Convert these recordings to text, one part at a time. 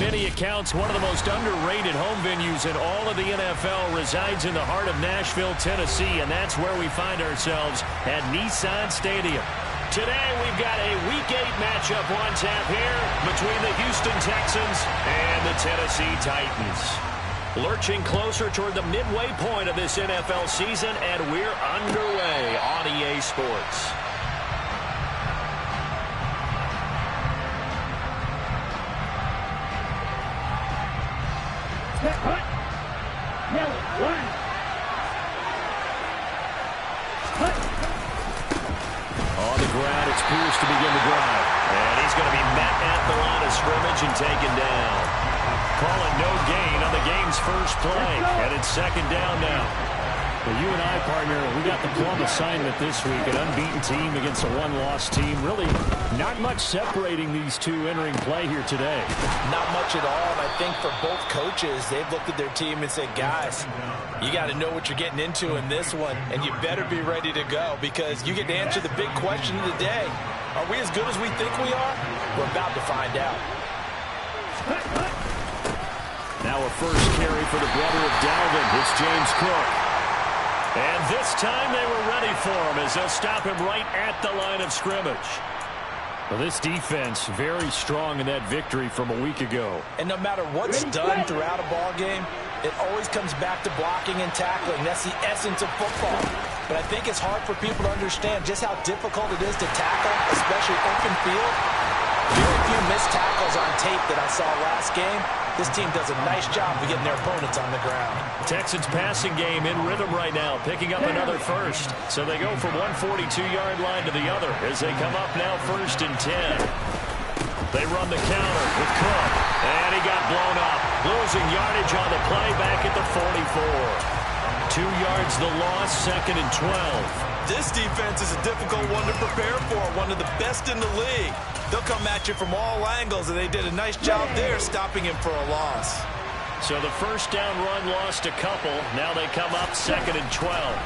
many accounts, one of the most underrated home venues in all of the NFL resides in the heart of Nashville, Tennessee, and that's where we find ourselves at Nissan Stadium. Today, we've got a Week 8 matchup on tap here between the Houston Texans and the Tennessee Titans. Lurching closer toward the midway point of this NFL season, and we're underway on EA Sports. On the ground, it's Pierce to begin the drive. And he's going to be met at the line of scrimmage and taken down. Calling no gain on the game's first play. And it's second down now. Well, you and I, partner, we got the plum assignment this week. An unbeaten team against a one-loss team. Really not much separating these two entering play here today. Not much at all. And I think for both coaches, they've looked at their team and said, guys, you got to know what you're getting into in this one, and you better be ready to go because you get to answer the big question of the day. Are we as good as we think we are? We're about to find out. Now a first carry for the brother of Dalvin. It's James Cook. And this time they were ready for him as they'll stop him right at the line of scrimmage. Well, this defense very strong in that victory from a week ago. And no matter what's done throughout a ball game, it always comes back to blocking and tackling. That's the essence of football. But I think it's hard for people to understand just how difficult it is to tackle, especially open field. Very few missed tackles on tape that I saw last game. This team does a nice job of getting their opponents on the ground. Texans passing game in rhythm right now, picking up another first. So they go from 142-yard line to the other as they come up now 1st and 10. They run the counter with Cook, and he got blown up. Losing yardage on the play back at the 44. 2 yards the loss, 2nd and 12. This defense is a difficult one to prepare for, one of the best in the league. They'll come at you from all angles, and they did a nice job there stopping him for a loss. So the first down run lost a couple. Now they come up 2nd and 12.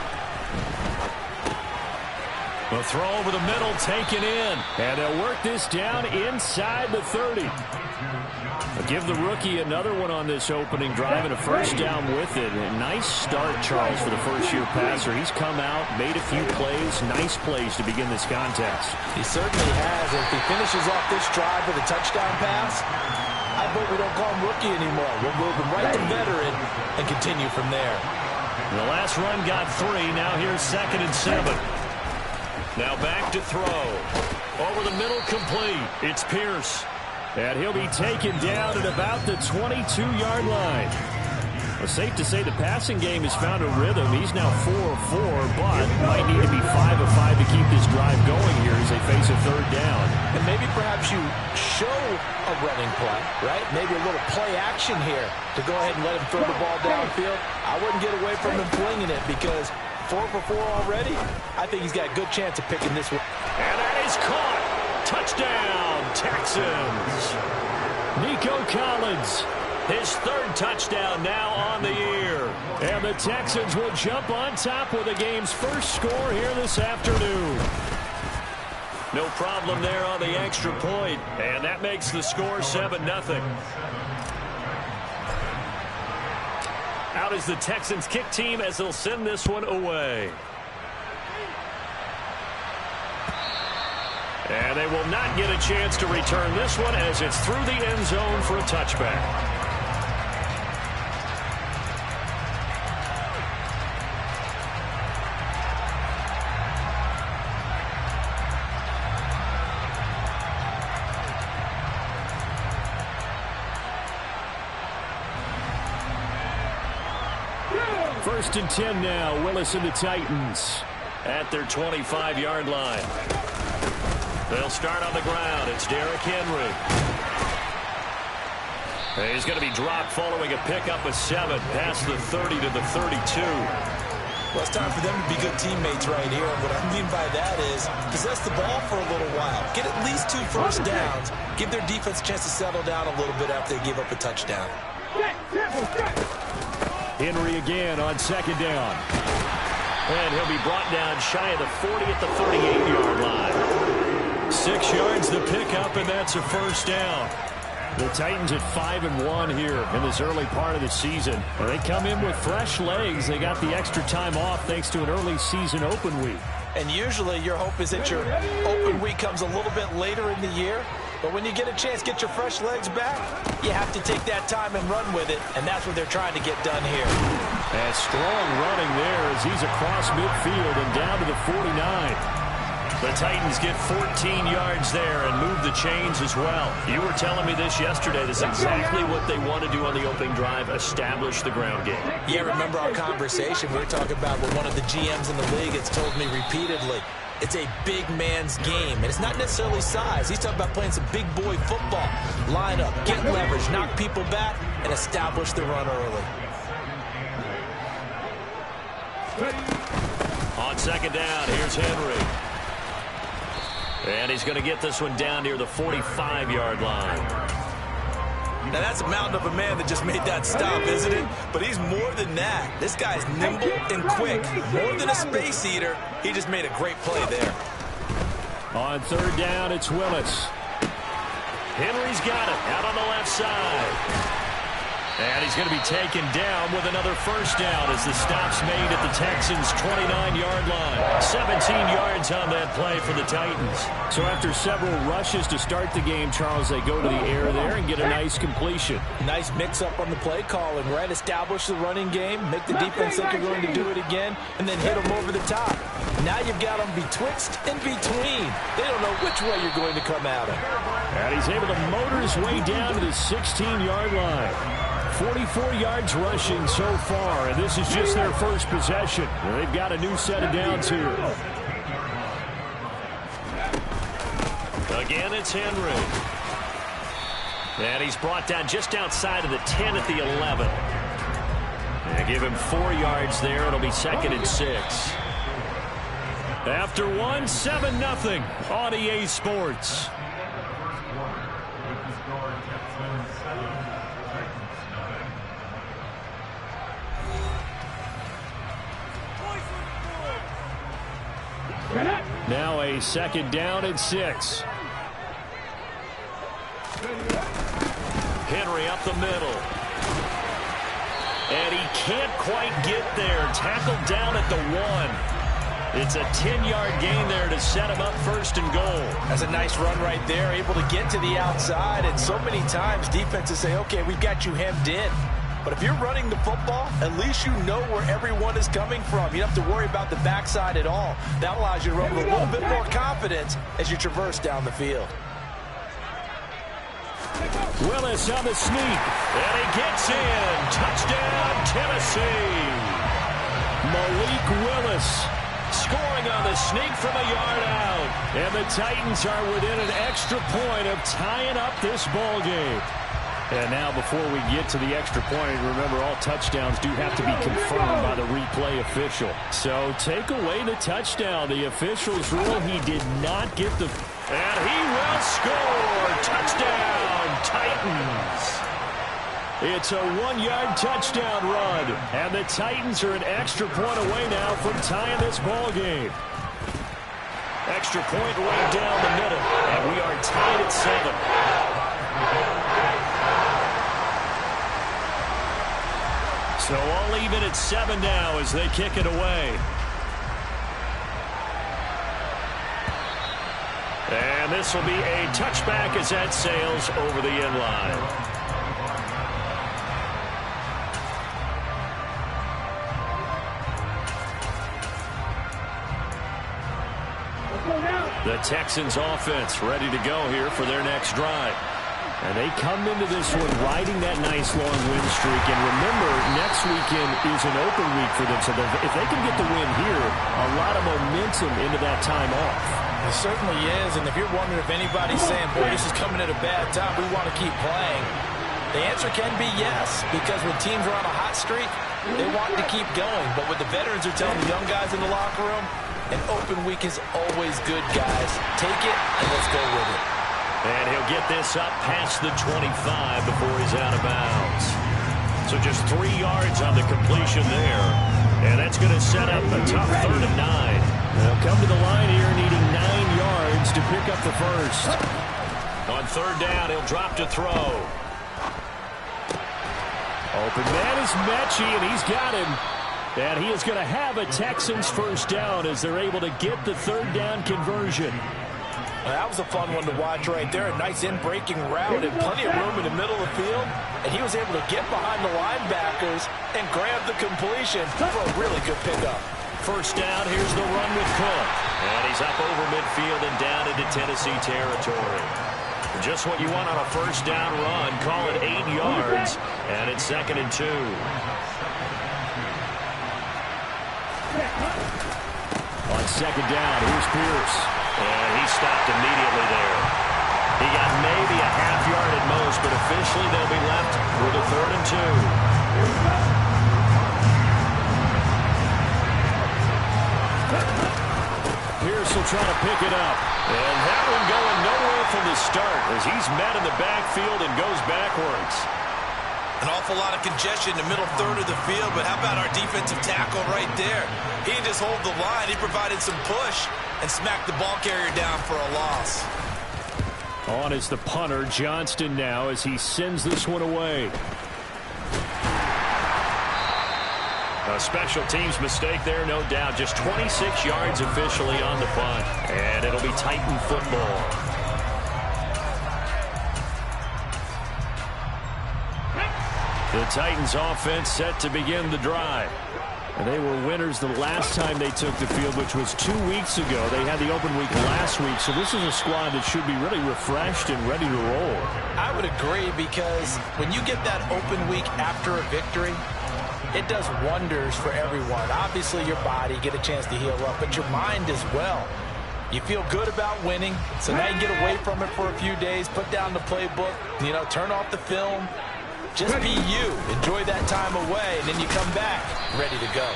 The throw over the middle taken in. And they'll work this down inside the 30. They'll give the rookie another one on this opening drive and a first down with it. A nice start, Charles, for the first-year passer. He's come out, made a few plays, nice plays to begin this contest. He certainly has. If he finishes off this drive with a touchdown pass, I hope we don't call him rookie anymore. We'll move him right to veteran and continue from there. The last run got 3. Now here's 2nd and 7. Now back to throw. Over the middle, complete. It's Pierce. And he'll be taken down at about the 22-yard line. Well, safe to say the passing game has found a rhythm. He's now 4 of 4, but might need to be 5 of 5 to keep this drive going here as they face a 3rd down. And maybe perhaps you show a running play, right? Maybe a little play action here to go ahead and let him throw the ball downfield. I wouldn't get away from him flinging it because 4 for 4 already. I think he's got a good chance of picking this one. And that is caught. Touchdown, Texans. Nico Collins, his 3rd touchdown now on the year. And the Texans will jump on top with the game's first score here this afternoon. No problem there on the extra point, and that makes the score 7-0. Out is the Texans kick team as they'll send this one away. And they will not get a chance to return this one as it's through the end zone for a touchback. First and 10 now. Willis and the Titans at their 25-yard line. They'll start on the ground. It's Derrick Henry. He's going to be dropped following a pickup of 7 past the 30 to the 32. Well, it's time for them to be good teammates right here. And what I mean by that is possess the ball for a little while. Get at least 2 first downs. Give their defense a chance to settle down a little bit after they give up a touchdown. Henry again on 2nd down. And he'll be brought down shy of the 40 at the 38-yard line. 6 yards the pickup, and that's a first down. The Titans at 5-1 here in this early part of the season. And they come in with fresh legs. They got the extra time off thanks to an early season open week. And usually your hope is that your open week comes a little bit later in the year. But when you get a chance to get your fresh legs back, you have to take that time and run with it. And that's what they're trying to get done here. And strong running there as he's across midfield and down to the 49. The Titans get 14 yards there and move the chains as well. You were telling me this yesterday. This is exactly what they want to do on the opening drive, establish the ground game. Yeah, remember our conversation we were talking about with one of the GMs in the league that's told me repeatedly, it's a big man's game. And it's not necessarily size. He's talking about playing some big boy football. Line up, get leverage, knock people back, and establish the run early. On second down, here's Henry. And he's going to get this one down near the 45-yard line. Now, that's a mountain of a man that just made that stop, isn't it? But he's more than that. This guy's nimble and quick. More than a space eater, he just made a great play there. On third down, it's Willis. Henry's got it out on the left side. And he's going to be taken down with another first down as the stop's made at the Texans' 29-yard line. 17 yards on that play for the Titans. So after several rushes to start the game, Charles, they go to the air there and get a nice completion. Nice mix-up on the play calling, right? Establish the running game, make the defense think you're going to do it again, and then hit them over the top. Now you've got them betwixt and between. They don't know which way you're going to come at them. And he's able to motor his way down to the 16-yard line. 44 yards rushing so far, and this is just their first possession. They've got a new set of downs here. Again, it's Henry. And he's brought down just outside of the 10 at the 11. And give him 4 yards there. It'll be 2nd and 6. After 7-0 on EA Sports. Now a 2nd down and 6. Henry up the middle. And he can't quite get there. Tackled down at the 1. It's a 10-yard gain there to set him up 1st and goal. That's a nice run right there, able to get to the outside. And so many times defenses say, okay, we've got you hemmed in. But if you're running the football, at least you know where everyone is coming from. You don't have to worry about the backside at all. That allows you to run with a little bit more confidence as you traverse down the field. Willis on the sneak. And he gets in. Touchdown, Tennessee. Malik Willis scoring on the sneak from a yard out. And the Titans are within an extra point of tying up this ball game. And now before we get to the extra point, remember all touchdowns do have to be confirmed by the replay official. So take away the touchdown. The officials rule he did not get the... And he will score. Touchdown, Titans. It's a 1-yard touchdown run. And the Titans are an extra point away now from tying this ball game. Extra point right down the middle. And we are tied at 7. So all even at 7 now as they kick it away. And this will be a touchback as that sails over the end line. The Texans offense ready to go here for their next drive. And they come into this one riding that nice long win streak. And remember, next weekend is an open week for them. So if they can get the win here, a lot of momentum into that time off. It certainly is. And if you're wondering if anybody's saying, boy, this is coming at a bad time, we want to keep playing, the answer can be yes. Because when teams are on a hot streak, they want to keep going. But what the veterans are telling the young guys in the locker room, an open week is always good, guys. Take it and let's go with it. And he'll get this up past the 25 before he's out of bounds. So just 3 yards on the completion there. And that's going to set up a tough 3rd and 9. They'll come to the line here needing 9 yards to pick up the first. On third down, he'll drop to throw. Open man is Mechie, and he's got him. And he is going to have a Texans first down as they're able to get the third down conversion. That was a fun one to watch right there. A nice in-breaking route and plenty of room in the middle of the field. And he was able to get behind the linebackers and grab the completion for a really good pickup. First down, here's the run with Cook. And he's up over midfield and down into Tennessee territory. Just what you want on a first down run. Call it 8 yards. And it's 2nd and 2. On second down, here's Pierce. And he stopped immediately there. He got maybe a half yard at most, but officially they'll be left with a 3rd and 2. Pierce will try to pick it up. And that one going nowhere from the start as he's met in the backfield and goes backwards. An awful lot of congestion in the middle third of the field, but how about our defensive tackle right there? He didn't just hold the line. He provided some push and smacked the ball carrier down for a loss. On is the punter, Johnston, now as he sends this one away. A special teams mistake there, no doubt. Just 26 yards officially on the punt. And it'll be Titan football. The Titans offense set to begin the drive. And they were winners the last time they took the field, which was 2 weeks ago. They had the open week last week, so this is a squad that should be really refreshed and ready to roll. I would agree, because when you get that open week after a victory, it does wonders for everyone. Obviously, your body, get a chance to heal up, but your mind as well. You feel good about winning, so now you get away from it for a few days, put down the playbook, turn off the film. Just be you. Enjoy that time away, and then you come back ready to go.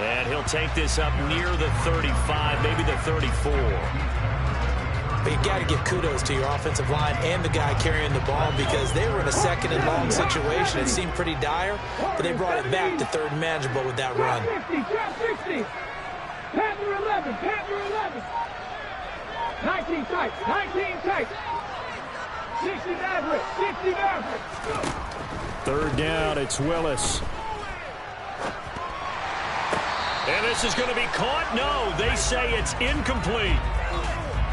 And he'll take this up near the 35, maybe the 34. But you got to give kudos to your offensive line and the guy carrying the ball, because they were in a 2nd and long situation. It seemed pretty dire, but they brought it back to 3rd and manageable with that run. 50, 60. Panther 11, Panther 11. 19 tight, 19 tight. 60 Maverick, 60 Maverick. Third down, it's Willis. And this is going to be caught? No, they say it's incomplete.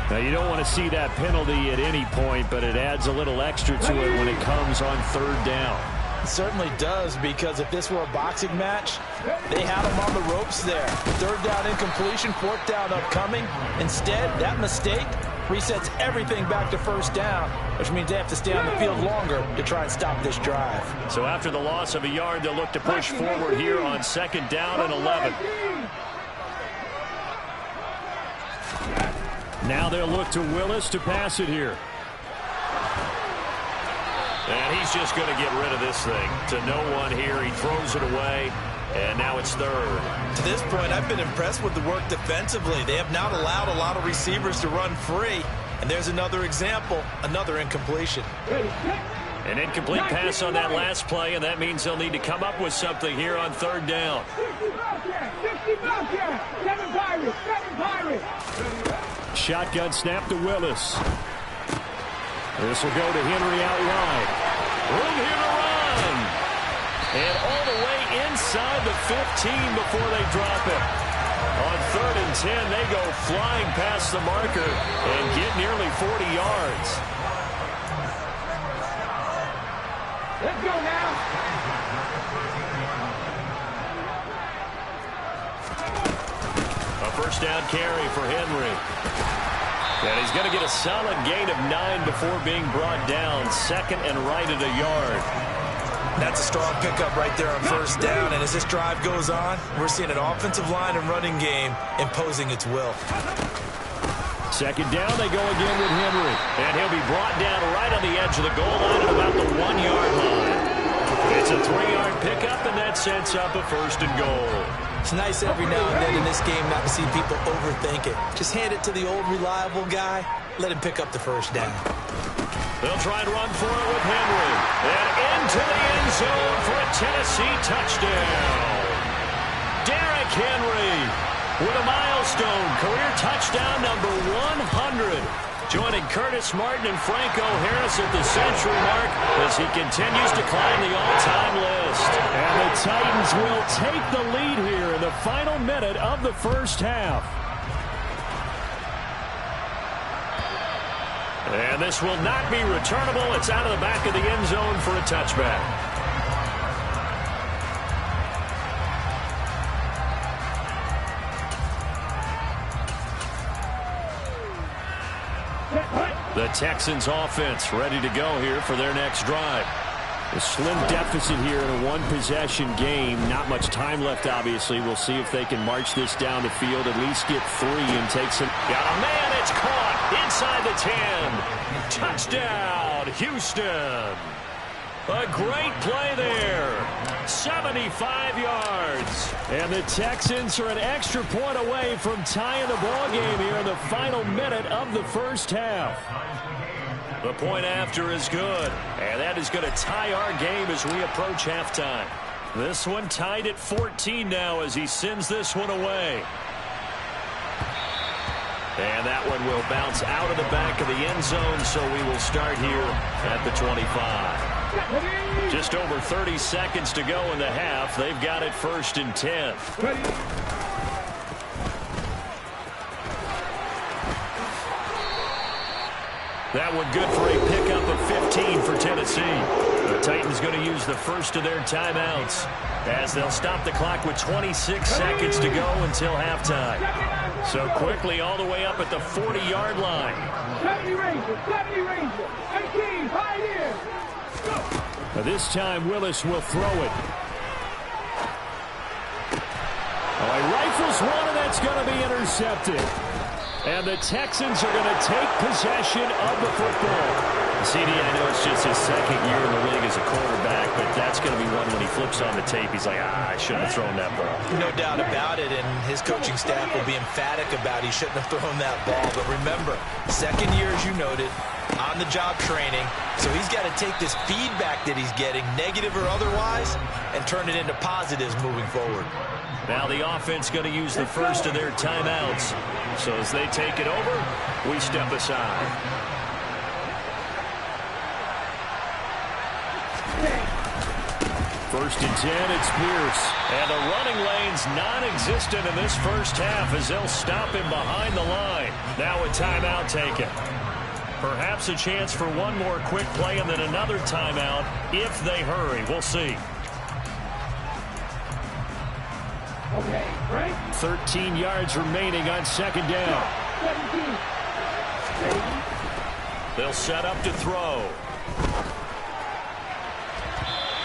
Now, you don't want to see that penalty at any point, but it adds a little extra to it when it comes on 3rd down. It certainly does, because if this were a boxing match, they had him on the ropes there. 3rd down incompletion, 4th down upcoming. Instead, that mistake resets everything back to 1st down, which means they have to stay on the field longer to try and stop this drive. So after the loss of a yard, they'll look to push forward here on 2nd down and 11. Now they'll look to Willis to pass it here. And he's just going to get rid of this thing to no one here. He throws it away, and now it's 3rd. To this point, I've been impressed with the work defensively. They have not allowed a lot of receivers to run free. And there's another example, another incompletion. An incomplete pass on that last play, and that means they'll need to come up with something here on 3rd down. 60 Bobcat, 7 Pirates, 7 Pirates. Shotgun snap to Willis. This will go to Henry out wide. Room here to run. And all the way inside the 15 before they drop it. On 3rd and 10, they go flying past the marker and get nearly 40 yards. Let's go now. A first down carry for Henry. And he's going to get a solid gain of 9 before being brought down. 2nd and right at a yard. That's a strong pickup right there on 1st down. And as this drive goes on, we're seeing an offensive line and running game imposing its will. 2nd down, they go again with Henry. And he'll be brought down right on the edge of the goal line at about the 1-yard line. It's a 3-yard pickup, and that sets up a 1st and goal. It's nice every now and then in this game not to see people overthink it. Just hand it to the old reliable guy. Let him pick up the 1st down. They'll try and run for it with Henry. And into the end zone for a Tennessee touchdown. Derrick Henry with a milestone career touchdown number 100. joining Curtis Martin and Franco Harris at the century mark as he continues to climb the all-time list. And the Titans will take the lead here in the final minute of the first half. And this will not be returnable. It's out of the back of the end zone for a touchback. The Texans offense ready to go here for their next drive. A slim deficit here in a one-possession game. Not much time left, obviously. We'll see if they can march this down the field, at least get 3 and take some. Got a man, it's caught inside the 10. Touchdown, Houston. A great play there. 75 yards. And the Texans are an extra point away from tying the ball game here in the final minute of the first half. The point after is good. And that is going to tie our game as we approach halftime. This one tied at 14 now as he sends this one away. And that one will bounce out of the back of the end zone, so we will start here at the 25. Just over 30 seconds to go in the half. They've got it 1st and 10. That one good for a pickup of 15 for Tennessee. The Titans going to use the first of their timeouts as they'll stop the clock with 26 seconds to go until halftime. So quickly all the way up at the 40-yard line. 70 Rangers, 18, Pioneers. This time Willis will throw it. Oh, he rifles one, and that's going to be intercepted. And the Texans are going to take possession of the football. CD, I know it's just his second year in the league as a quarterback, but that's going to be one when he flips on the tape. He's like, I shouldn't have thrown that ball. No doubt about it, and his coaching staff will be emphatic about he shouldn't have thrown that ball. But remember, second year, as you noted, on-the-job training, so he's got to take this feedback that he's getting, negative or otherwise, and turn it into positives moving forward. Now the offense going to use the first of their timeouts. So as they take it over, we step aside. First and 10, it's Pierce. And the running lane's non-existent in this first half as they'll stop him behind the line. Now a timeout taken. Perhaps a chance for one more quick play and then another timeout if they hurry. We'll see. Okay, right? 13 yards remaining on second down. 17. They'll set up to throw.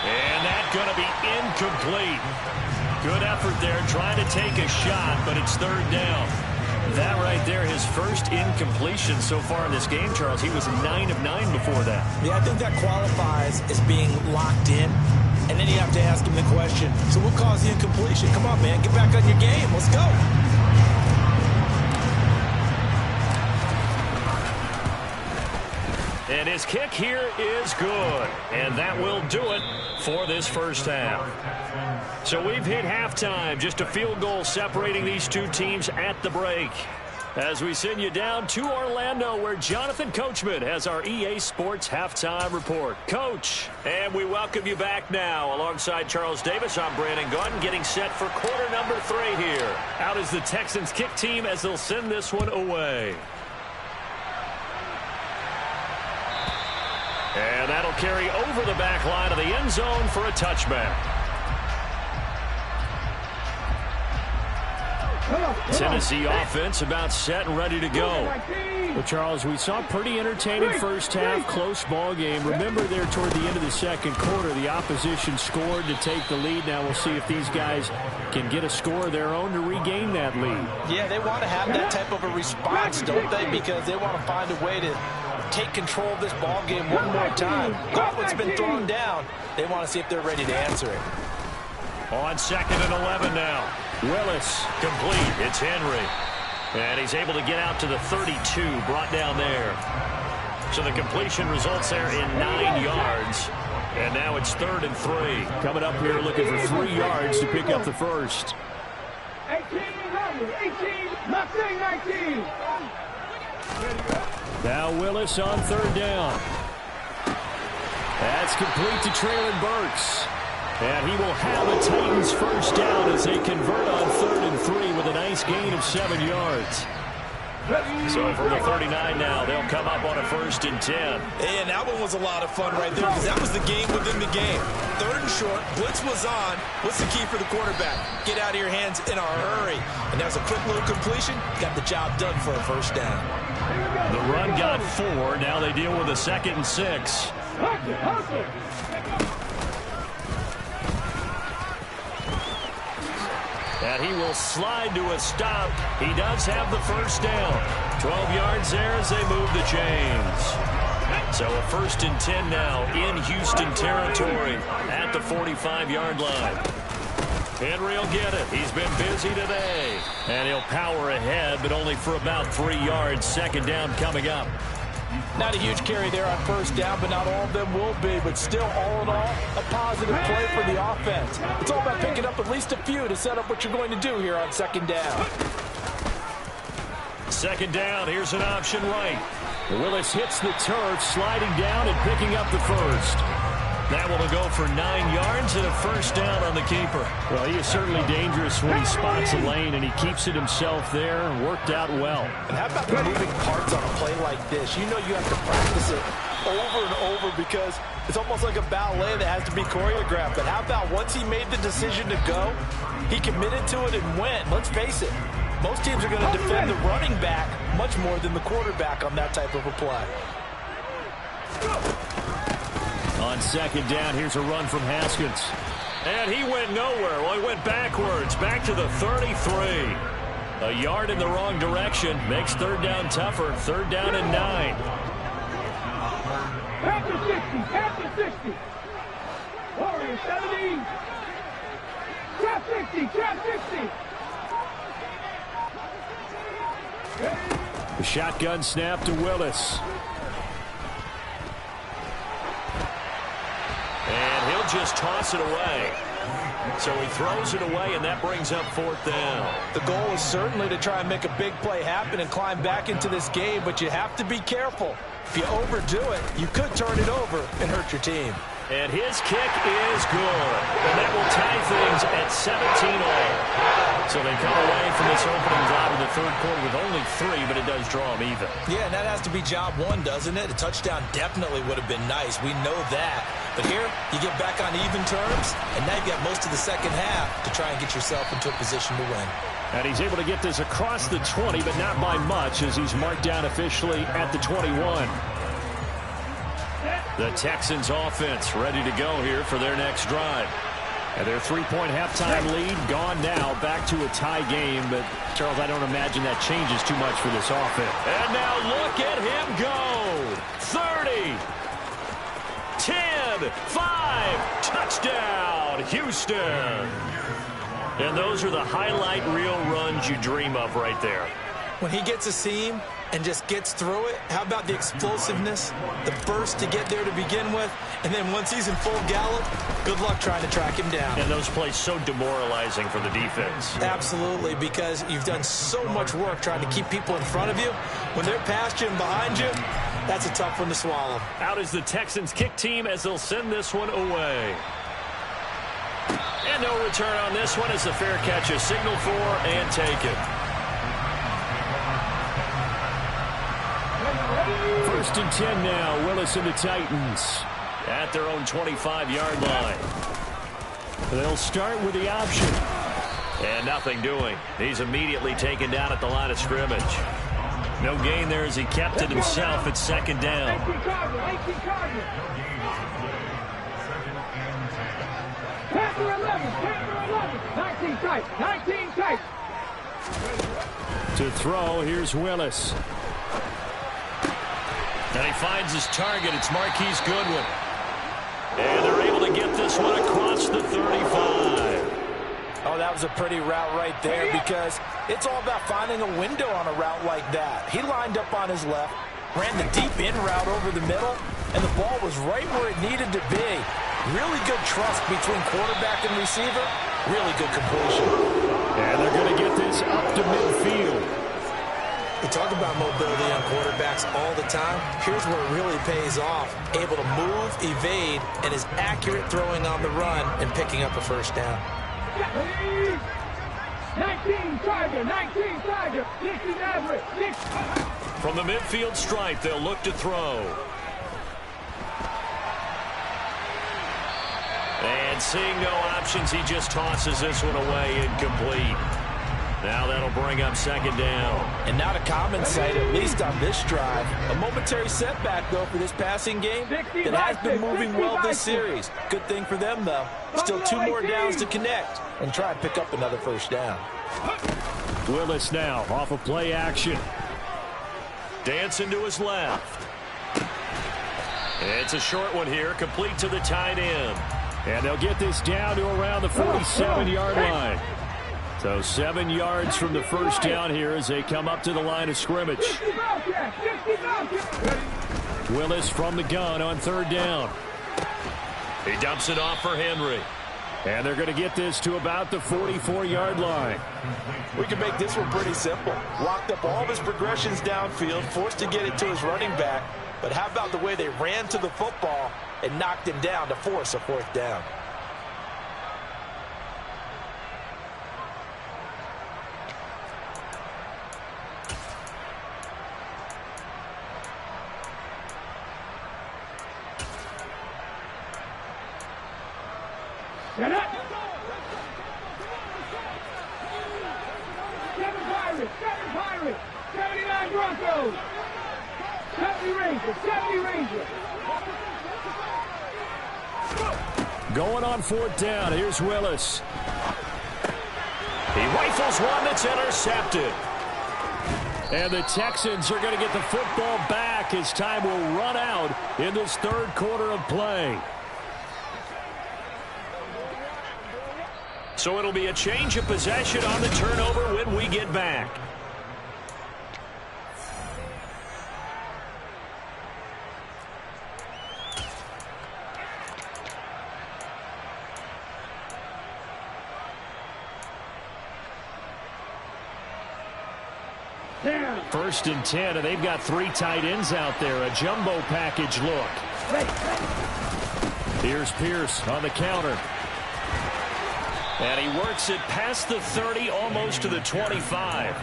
And that's going to be incomplete. Good effort there trying to take a shot, but it's 3rd down. That right there, his first incompletion so far in this game, Charles. He was 9 of 9 before that. Yeah, I think that qualifies as being locked in. And then you have to ask him the question, so what caused the incompletion? Come on, man, get back on your game. Let's go. And his kick here is good. And that will do it for this first half. So we've hit halftime. Just a field goal separating these two teams at the break. As we send you down to Orlando, where Jonathan Coachman has our EA Sports Halftime Report. Coach, and we welcome you back now. Alongside Charles Davis, I'm Brandon Gunn, getting set for quarter number 3 here. Out is the Texans kick team as they'll send this one away. And that'll carry over the back line of the end zone for a touchback. Tennessee offense about set and ready to go. Well, Charles, we saw a pretty entertaining first half, close ball game. Remember there toward the end of the second quarter, the opposition scored to take the lead. Now we'll see if these guys can get a score of their own to regain that lead. Yeah, they want to have that type of a response, don't they? Because they want to find a way to take control of this ball game one more time. Gauntlet's been thrown down. They want to see if they're ready to answer it. On 2nd and 11 now. Willis complete. It's Henry. And he's able to get out to the 32, brought down there. So the completion results there in 9 yards. And now it's 3rd and 3. Coming up here looking for 3 yards to pick up the first. 18, 18, Mustang 19. Now Willis on third down. That's complete to Traylon Burks. And he will have a Titans first down as they convert on 3rd and 3 with a nice gain of 7 yards. So from the 39 now, they'll come up on a 1st and 10. And that one was a lot of fun right there because that was the game within the game. 3rd and short, blitz was on. What's the key for the quarterback? Get out of your hands in a hurry. And that was a quick little completion. Got the job done for a first down. The run got 4. Now they deal with a 2nd and 6. And he will slide to a stop. He does have the first down. 12 yards there as they move the chains. So a 1st and 10 now in Houston territory at the 45-yard line. Henry will get it. He's been busy today. And he'll power ahead, but only for about 3 yards. 2nd down coming up. Not a huge carry there on first down, but not all of them will be. But still, all in all, a positive play for the offense. It's all about picking up at least a few to set up what you're going to do here on 2nd down. 2nd down, here's an option right. Willis hits the turf, sliding down and picking up the first. That will go for 9 yards and a first down on the keeper. Well, he is certainly dangerous when he spots a lane, and he keeps it himself there and worked out well. And how about the moving parts on a play like this? You know you have to practice it over and over because it's almost like a ballet that has to be choreographed. But how about once he made the decision to go, he committed to it and went. Let's face it, most teams are going to defend the running back much more than the quarterback on that type of a play. On 2nd down, here's a run from Haskins. And he went nowhere. Well, he went backwards, back to the 33. A yard in the wrong direction makes 3rd down tougher. 3rd down and 9. After 60. Warriors 70. Trap 60. The shotgun snap to Willis. And he'll just toss it away. So he throws it away, and that brings up 4th down. The goal is certainly to try and make a big play happen and climb back into this game, but you have to be careful. If you overdo it, you could turn it over and hurt your team. And his kick is good. And that will tie things at 17-all. So they come away from this opening drive in the 3rd quarter with only 3, but it does draw them even. Yeah, and that has to be job 1, doesn't it? A touchdown definitely would have been nice. We know that. But here, you get back on even terms, and now you've got most of the 2nd half to try and get yourself into a position to win. And he's able to get this across the 20, but not by much as he's marked down officially at the 21. The Texans offense ready to go here for their next drive. And their 3-point halftime lead gone now, back to a tie game. But, Charles, I don't imagine that changes too much for this offense. And now look at him go. 30, 10, 5, touchdown, Houston. And those are the highlight reel runs you dream of right there. When he gets a seam and just gets through it, how about the explosiveness, the burst to get there to begin with, and then once he's in full gallop, good luck trying to track him down. And those plays so demoralizing for the defense. Absolutely, because you've done so much work trying to keep people in front of you. When they're past you and behind you, that's a tough one to swallow. Out is the Texans kick team as they'll send this one away. And no return on this one as the fair catch is signaled for and taken. 1st and 10 now. Willis and the Titans at their own 25-yard line. They'll start with the option. And nothing doing. He's immediately taken down at the line of scrimmage. No gain there as he kept it himself at 2nd down. 19 tight. To throw, here's Willis. And he finds his target. It's Marquise Goodwin. And they're able to get this one across the 35. Oh, that was a pretty route right there because it's all about finding a window on a route like that. He lined up on his left, ran the deep in route over the middle, and the ball was right where it needed to be. Really good trust between quarterback and receiver. Really good completion. And they're going to get this up to midfield. We talk about mobility on quarterbacks all the time. Here's where it really pays off. Able to move, evade, and is accurate throwing on the run and picking up a first down. 19 Tiger. This is average. From the midfield stripe, they'll look to throw. And seeing no options, he just tosses this one away, incomplete. Now that'll bring up second down. And not a common sight, at least on this drive. A momentary setback, though, for this passing game that has been moving well this series. Good thing for them, though. Still 2 more downs to connect and try and pick up another first down. Willis now off of play action. Dancing to his left. It's a short one here, complete to the tight end. And they'll get this down to around the 47-yard line. So 7 yards from the first down here as they come up to the line of scrimmage. Willis from the gun on third down. He dumps it off for Henry. And they're going to get this to about the 44-yard line. We can make this one pretty simple. Locked up all of his progressions downfield, forced to get it to his running back. But how about the way they ran to the football and knocked him down to force a fourth down? Get up! 7 Pirates, 79 Broncos, 70 Rangers. Going on fourth down. Here's Willis. He rifles one that's intercepted. And the Texans are going to get the football back as time will run out in this third quarter of play. So it'll be a change of possession on the turnover when we get back. First and 10, and they've got 3 tight ends out there. A jumbo package look. Here's Pierce on the counter. And he works it past the 30, almost to the 25.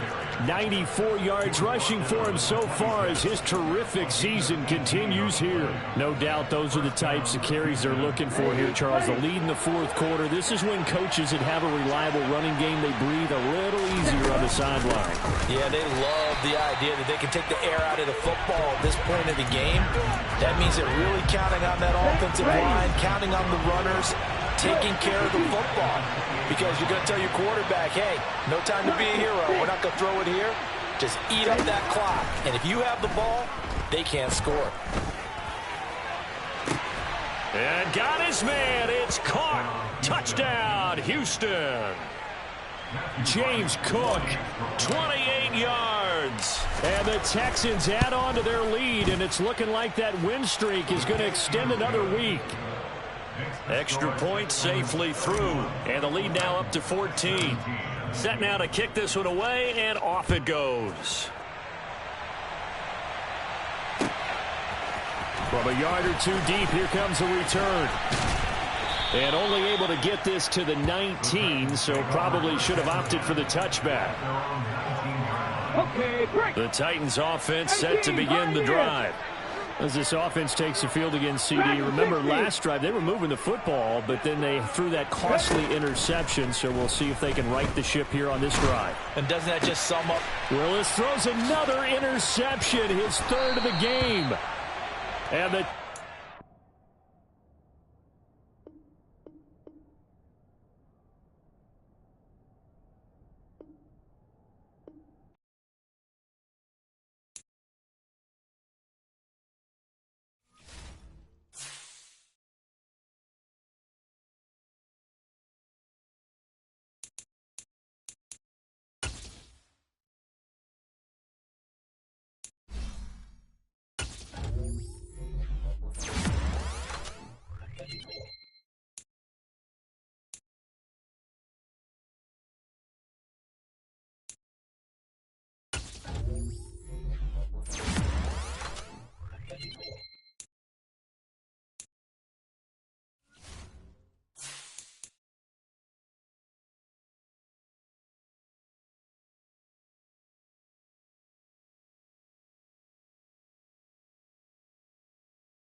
94 yards rushing for him so far as his terrific season continues here. No doubt those are the types of carries they're looking for here, Charles. The lead in the fourth quarter. This is when coaches that have a reliable running game, they breathe a little easier on the sideline. Yeah, they love the idea that they can take the air out of the football at this point of the game. That means they're really counting on that offensive line, counting on the runners, taking care of the football. Because you're going to tell your quarterback, hey, no time to be a hero. We're not going to throw it here. Just eat up that clock. And if you have the ball, they can't score. And got his man. It's caught. Touchdown, Houston. James Cook, 28 yards. And the Texans add on to their lead, and it's looking like that win streak is going to extend another week. Extra point safely through. And the lead now up to 14. Set now to kick this one away, and off it goes. From a yard or 2 deep, here comes a return. And only able to get this to the 19, so probably should have opted for the touchback. Okay, break. The Titans offense set to begin the drive. As this offense takes the field against CD, remember last drive they were moving the football, but then they threw that costly interception, so we'll see if they can right the ship here on this drive. And doesn't that just sum up? Willis throws another interception, his third of the game. And the